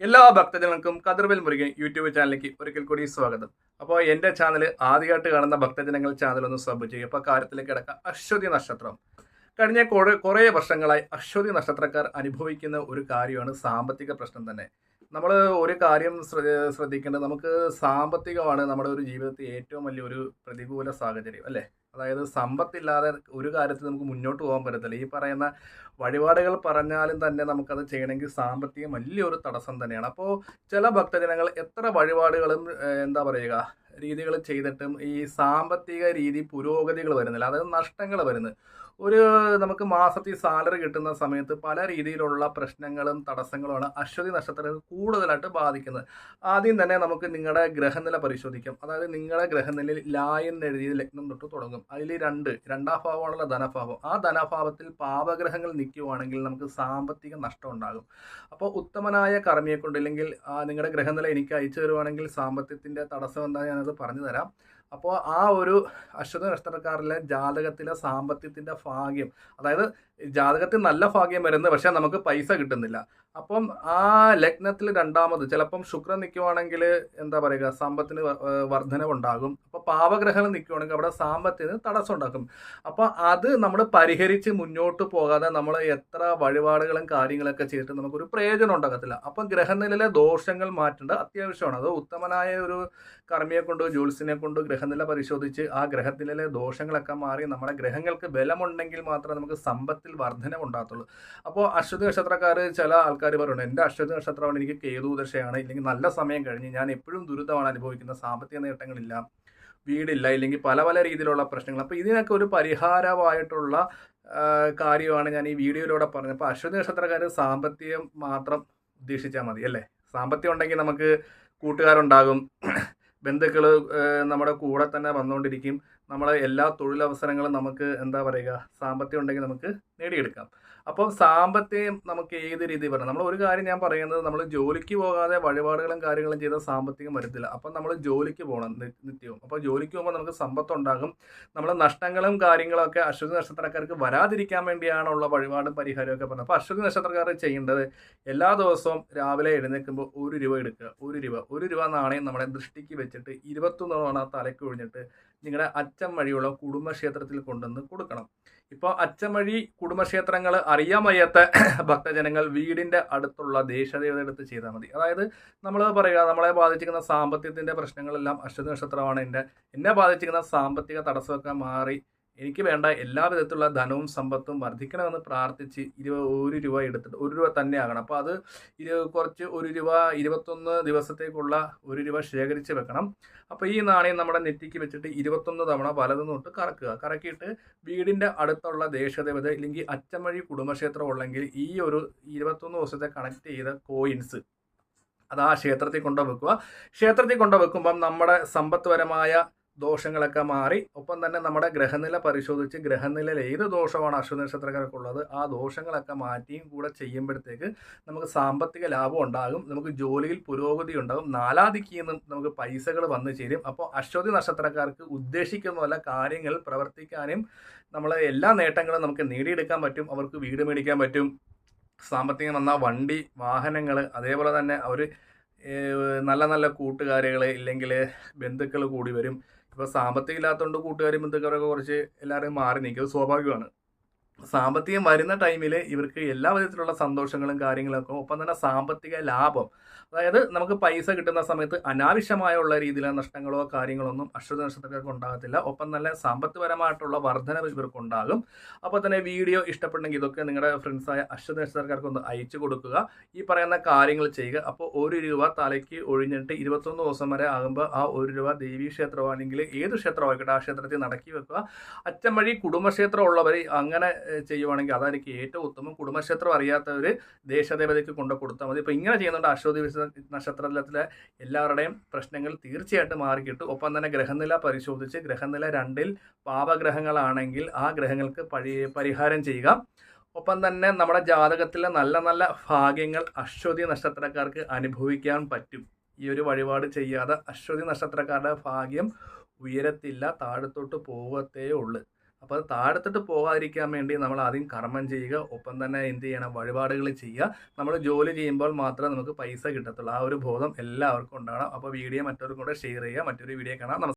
എല്ലാ ഭക്തജനങ്ങൾക്കും കതിർവേൽ മുരുകൻ യൂട്യൂബ് ചാനലിലേക്ക് ഒരിക്കൽ കൂടി സ്വാഗതം. അപ്പോൾ എൻ്റെ ചാനൽ ആദ്യമായിട്ട് കാണുന്ന ഭക്തജനങ്ങൾ ചാനൽ ഒന്ന് സബ് ചെയ്യും. അപ്പോൾ കാര്യത്തിലേക്ക് കിടക്കാം. അശ്വതി നക്ഷത്രം കഴിഞ്ഞ കുറേ വർഷങ്ങളായി അശ്വതി നക്ഷത്രക്കാർ അനുഭവിക്കുന്ന ഒരു കാര്യമാണ് സാമ്പത്തിക പ്രശ്നം തന്നെ. നമ്മൾ ഒരു കാര്യം ശ്രദ്ധിക്കേണ്ടത്, നമുക്ക് സാമ്പത്തികമാണ് നമ്മുടെ ഒരു ജീവിതത്തിൽ ഏറ്റവും വലിയൊരു പ്രതികൂല സാഹചര്യം അല്ലേ. അതായത് സമ്പത്തില്ലാതെ ഒരു കാര്യത്തിൽ നമുക്ക് മുന്നോട്ട് പോകാൻ പറ്റത്തില്ല. ഈ പറയുന്ന വഴിപാടുകൾ പറഞ്ഞാലും തന്നെ നമുക്കത് ചെയ്യണമെങ്കിൽ സാമ്പത്തികം വലിയൊരു തടസ്സം തന്നെയാണ്. അപ്പോൾ ചില ഭക്തജനങ്ങൾ എത്ര വഴിപാടുകളും എന്താ പറയുക രീതികൾ ചെയ്തിട്ടും ഈ സാമ്പത്തിക രീതി പുരോഗതികൾ വരുന്നില്ല, അതായത് നഷ്ടങ്ങൾ വരുന്നത്. ഒരു നമുക്ക് മാസത്തിൽ സാലറി കിട്ടുന്ന സമയത്ത് പല രീതിയിലുള്ള പ്രശ്നങ്ങളും തടസ്സങ്ങളുമാണ് അശ്വതി നക്ഷത്രത്തെ കൂടുതലായിട്ട് ബാധിക്കുന്നത്. ആദ്യം തന്നെ നമുക്ക് നിങ്ങളുടെ ഗ്രഹനില പരിശോധിക്കാം. അതായത് നിങ്ങളുടെ ഗ്രഹനിലയിൽ ലായെന്ന് എഴുതിയ ലഗ്നം തൊട്ട് തുടങ്ങും. അതിൽ രണ്ടാം ഭാവമാണുള്ള ധനഭാവം. ആ ധനഭാവത്തിൽ പാപഗ്രഹങ്ങൾ നിൽക്കുവാണെങ്കിൽ നമുക്ക് സാമ്പത്തിക നഷ്ടം ഉണ്ടാകും. അപ്പോൾ ഉത്തമനായ കർമ്മിയെ കൊണ്ട്, ഇല്ലെങ്കിൽ നിങ്ങളുടെ ഗ്രഹനില എനിക്ക് അയച്ചു തരുവാണെങ്കിൽ സാമ്പത്തികത്തിൻ്റെ തടസ്സം എന്താ ഞാനത് പറഞ്ഞു തരാം. അപ്പോൾ ആ ഒരു അശ്വതി നക്ഷത്രക്കാരിലെ ജാതകത്തിലെ സാമ്പത്തികത്തിൻ്റെ ഭാഗ്യം, അതായത് ജാതകത്തിൽ നല്ല ഭാഗ്യം വരുന്നത്, പക്ഷെ നമുക്ക് പൈസ കിട്ടുന്നില്ല. അപ്പം ആ ലഗ്നത്തിൽ രണ്ടാമത് ചിലപ്പം ശുക്രൻ നിൽക്കുവാണെങ്കിൽ എന്താ പറയുക സമ്പത്തിന് വർധനവുണ്ടാകും. അപ്പോൾ പാവഗ്രഹങ്ങൾ നിൽക്കുവാണെങ്കിൽ അവിടെ സാമ്പത്തിന് തടസ്സം ഉണ്ടാക്കും. അപ്പോൾ അത് നമ്മൾ പരിഹരിച്ച് മുന്നോട്ട് പോകാതെ നമ്മൾ എത്ര വഴിപാടുകളും കാര്യങ്ങളൊക്കെ ചെയ്തിട്ട് നമുക്കൊരു പ്രയോജനം ഉണ്ടാകത്തില്ല. അപ്പം ഗ്രഹനിലയിലെ ദോഷങ്ങൾ മാറ്റേണ്ടത് അത്യാവശ്യമാണ്. അത് ഉത്തമനായ ഒരു കർമ്മിയെ കൊണ്ട്, ജ്യോത്സ്യനെ കൊണ്ട് ഗ്രഹനില പരിശോധിച്ച് ആ ഗ്രഹത്തിലെ ദോഷങ്ങളൊക്കെ മാറി നമ്മുടെ ഗ്രഹങ്ങൾക്ക് ബലമുണ്ടെങ്കിൽ മാത്രമേ നമുക്ക് സമ്പത്തിൽ വർധന ഉണ്ടാകത്തുള്ളൂ. അപ്പോൾ അശ്വതി നക്ഷത്രക്കാർ, ചില ആൾക്കാർ പറയുന്നത് എൻ്റെ അശ്വതി നക്ഷത്രമാണ്, എനിക്ക് കേതു ദശയാണ്, ഇല്ലെങ്കിൽ നല്ല സമയം കഴിഞ്ഞ് ഞാൻ എപ്പോഴും ദുരിതമാണ് അനുഭവിക്കുന്നത്, സാമ്പത്തിക നേട്ടങ്ങളില്ല, വീടില്ല, ഇല്ലെങ്കിൽ പല പല രീതിയിലുള്ള പ്രശ്നങ്ങൾ. അപ്പോൾ ഇതിനൊക്കെ ഒരു പരിഹാരമായിട്ടുള്ള കാര്യമാണ് ഞാൻ ഈ വീഡിയോയിലൂടെ പറഞ്ഞത്. അപ്പോൾ അശ്വതി നക്ഷത്രക്കാർ സാമ്പത്തികം മാത്രം ഉദ്ദേശിച്ചാൽ മതി അല്ലേ. സാമ്പത്തികം ഉണ്ടെങ്കിൽ നമുക്ക് കൂട്ടുകാരുണ്ടാകും, ബന്ധുക്കൾ നമ്മുടെ കൂടെ തന്നെ വന്നുകൊണ്ടിരിക്കും. നമ്മളെ എല്ലാ തൊഴിലവസരങ്ങളും നമുക്ക് എന്താ പറയുക സാമ്പത്തികം ഉണ്ടെങ്കിൽ നമുക്ക് നേടിയെടുക്കാം. അപ്പോൾ സാമ്പത്തികം നമുക്ക് ഏത് രീതിയിൽ വരണം. നമ്മൾ ഒരു കാര്യം ഞാൻ പറയുന്നത്, നമ്മൾ ജോലിക്ക് പോകാതെ വഴിപാടുകളും കാര്യങ്ങളും ചെയ്ത സാമ്പത്തികം വരത്തില്ല. അപ്പം നമ്മൾ ജോലിക്ക് പോകണം നിത്യവും. അപ്പോൾ ജോലിക്ക് പോകുമ്പോൾ നമുക്ക് സമ്പത്തുണ്ടാകും. നമ്മൾ നഷ്ടങ്ങളും കാര്യങ്ങളൊക്കെ അശ്വതി നക്ഷത്രക്കാർക്ക് വരാതിരിക്കാൻ വേണ്ടിയാണുള്ള വഴിപാടും പരിഹാരമൊക്കെ പറഞ്ഞത്. അപ്പോൾ അശ്വതി നക്ഷത്രക്കാർ ചെയ്യേണ്ടത്, എല്ലാ ദിവസവും രാവിലെ എഴുന്നേൽക്കുമ്പോൾ 1 രൂപ എടുക്കുക. 1 രൂപ നാണയം നമ്മുടെ ദൃഷ്ടിക്ക് വെച്ചിട്ട് 21 തവണ തലയ്ക്ക് ഒഴിഞ്ഞിട്ട് നിങ്ങളുടെ അച്ചം വഴിയുള്ള കുടുംബക്ഷേത്രത്തിൽ കൊണ്ടുവന്ന് കൊടുക്കണം. ഇപ്പോൾ അച്ചം വഴി കുടുംബക്ഷേത്രങ്ങൾ അറിയാൻ വയ്യാത്ത ഭക്തജനങ്ങൾ വീടിൻ്റെ അടുത്തുള്ള ദേശദേവത എടുത്ത് ചെയ്താൽ മതി. അതായത് നമ്മൾ പറയുക, നമ്മളെ ബാധിച്ചിരിക്കുന്ന സാമ്പത്തികത്തിൻ്റെ പ്രശ്നങ്ങളെല്ലാം അശ്വതി നക്ഷത്രമാണ്. എന്നെ ബാധിച്ചിരിക്കുന്ന സാമ്പത്തിക തടസ്സമൊക്കെ മാറി എനിക്ക് വേണ്ട എല്ലാ വിധത്തിലുള്ള ധനവും സമ്പത്തും വർദ്ധിക്കണമെന്ന് പ്രാർത്ഥിച്ച് 1 രൂപ എടുത്തിട്ട്, 1 രൂപ തന്നെ ആകണം. അപ്പോൾ അത് കുറച്ച് 1 രൂപ 21 ദിവസത്തേക്കുള്ള 1 രൂപ ശേഖരിച്ച് വെക്കണം. അപ്പോൾ ഈ നാണയം നമ്മുടെ നെറ്റിക്ക് വെച്ചിട്ട് 21 തവണ വലതു തൊട്ട് കറക്കിയിട്ട് വീടിൻ്റെ അടുത്തുള്ള ദേശദേവത ഇല്ലെങ്കിൽ അച്ചം വഴി കുടുംബക്ഷേത്രം ഉള്ളെങ്കിൽ ഈ ഒരു 21 ദിവസത്തെ കണക്ട് ചെയ്ത കോയിൻസ് അത് ആ ക്ഷേത്രത്തിൽ കൊണ്ടുവെക്കുക. ക്ഷേത്രത്തിൽ കൊണ്ടുവെക്കുമ്പം നമ്മുടെ സമ്പത്ത്പരമായ ദോഷങ്ങളൊക്കെ മാറി, ഒപ്പം തന്നെ നമ്മുടെ ഗ്രഹനില പരിശോധിച്ച് ഗ്രഹനിലയിൽ ഏത് ദോഷമാണ് അശ്വതി നക്ഷത്രക്കാർക്കുള്ളത് ആ ദോഷങ്ങളൊക്കെ മാറ്റിയും കൂടെ ചെയ്യുമ്പോഴത്തേക്ക് നമുക്ക് സാമ്പത്തിക ലാഭം ഉണ്ടാകും, നമുക്ക് ജോലിയിൽ പുരോഗതി ഉണ്ടാകും, നാലാദിക്കിൽ നിന്നും നമുക്ക് പൈസകൾ വന്നു ചേരും. അപ്പോൾ അശ്വതി നക്ഷത്രക്കാർക്ക് ഉദ്ദേശിക്കുന്ന പോലെ കാര്യങ്ങൾ പ്രവർത്തിക്കാനും നമ്മളെ എല്ലാ നേട്ടങ്ങളും നമുക്ക് നേടിയെടുക്കാൻ പറ്റും. അവർക്ക് വീട് മേടിക്കാൻ പറ്റും, സാമ്പത്തികം വന്നാൽ വണ്ടി, വാഹനങ്ങൾ, അതേപോലെ തന്നെ അവർ നല്ല നല്ല കൂട്ടുകാരികൾ ഇല്ലെങ്കിൽ ബന്ധുക്കൾ കൂടി വരും. ഇപ്പോൾ സാമ്പത്തികം ഇല്ലാത്തതുകൊണ്ട് കൂട്ടുകാരും ബന്ധുക്കാരൊക്കെ കുറച്ച് എല്ലാവരും മാറി നിൽക്കും, അത് സ്വാഭാവികമാണ്. സാമ്പത്തികം വരുന്ന ടൈമിൽ ഇവർക്ക് എല്ലാ വിധത്തിലുള്ള സന്തോഷങ്ങളും കാര്യങ്ങളൊക്കെ, ഒപ്പം തന്നെ സാമ്പത്തിക ലാഭം, അതായത് നമുക്ക് പൈസ കിട്ടുന്ന സമയത്ത് അനാവശ്യമായുള്ള രീതിയിലുള്ള നഷ്ടങ്ങളോ കാര്യങ്ങളൊന്നും അശ്വതി നക്ഷത്രക്കാർക്ക് ഉണ്ടാകത്തില്ല. ഒപ്പം തന്നെ സാമ്പത്തികപരമായിട്ടുള്ള വർധന ഇവർക്കുണ്ടാകും. അപ്പോൾ തന്നെ വീഡിയോ ഇഷ്ടപ്പെട്ടെങ്കിൽ ഇതൊക്കെ നിങ്ങളുടെ ഫ്രണ്ട്സായ അശ്വതി നക്ഷത്രക്കാർക്ക് ഒന്ന് അയച്ചു കൊടുക്കുക. ഈ പറയുന്ന കാര്യങ്ങൾ ചെയ്യുക. അപ്പോൾ 1 രൂപ തലയ്ക്ക് ഒഴിഞ്ഞിട്ട് 21 ദിവസം വരെ ആകുമ്പോൾ ആ 1 രൂപ ദേവീ ക്ഷേത്രമാണെങ്കിൽ ഏത് ക്ഷേത്രമായിക്കോട്ടെ ആ ക്ഷേത്രത്തിൽ നടക്കി വെക്കുക. അച്ചം വഴി കുടുംബക്ഷേത്രം ഉള്ളവർ അങ്ങനെ ചെയ്യുവാണെങ്കിൽ അതായിരിക്കും ഏറ്റവും ഉത്തമം. കുടുംബക്ഷേത്രം അറിയാത്തവർ ദേശദേവതയ്ക്ക് കൊണ്ടു കൊടുത്താൽ മതി. ഇപ്പോൾ ഇങ്ങനെ ചെയ്യുന്നുണ്ട് അശ്വതി നക്ഷത്രത്തിലെ എല്ലാവരുടെയും പ്രശ്നങ്ങൾ തീർച്ചയായിട്ടും മാറിക്കിട്ടും. ഒപ്പം തന്നെ ഗ്രഹനില പരിശോധിച്ച് ഗ്രഹനില 2-ൽ പാപഗ്രഹങ്ങളാണെങ്കിൽ ആ ഗ്രഹങ്ങൾക്ക് പരിഹാരം ചെയ്യുക. ഒപ്പം തന്നെ നമ്മുടെ ജാതകത്തിലെ നല്ല നല്ല ഭാഗ്യങ്ങൾ അശ്വതി നക്ഷത്രക്കാർക്ക് അനുഭവിക്കാൻ പറ്റും. ഈ ഒരു വഴിപാട് ചെയ്യാതെ അശ്വതി നക്ഷത്രക്കാരുടെ ഭാഗ്യം ഉയരത്തില്ല, താഴത്തോട്ട് പോകത്തേ ഉള്ളൂ. അപ്പോൾ അത് താഴത്തിട്ട് പോകാതിരിക്കാൻ വേണ്ടി നമ്മൾ ആദ്യം കർമ്മം ചെയ്യുക, ഒപ്പം തന്നെ എന്ത് ചെയ്യണം, വഴിപാടുകൾ ചെയ്യുക. നമ്മൾ ജോലി ചെയ്യുമ്പോൾ മാത്രമേ നമുക്ക് പൈസ കിട്ടത്തുള്ളൂ. ആ ഒരു ബോധം എല്ലാവർക്കും ഉണ്ടാകണം. അപ്പോൾ വീഡിയോ മറ്റവർക്കും കൂടെ ഷെയർ ചെയ്യുക. മറ്റൊരു വീഡിയോ കാണാം.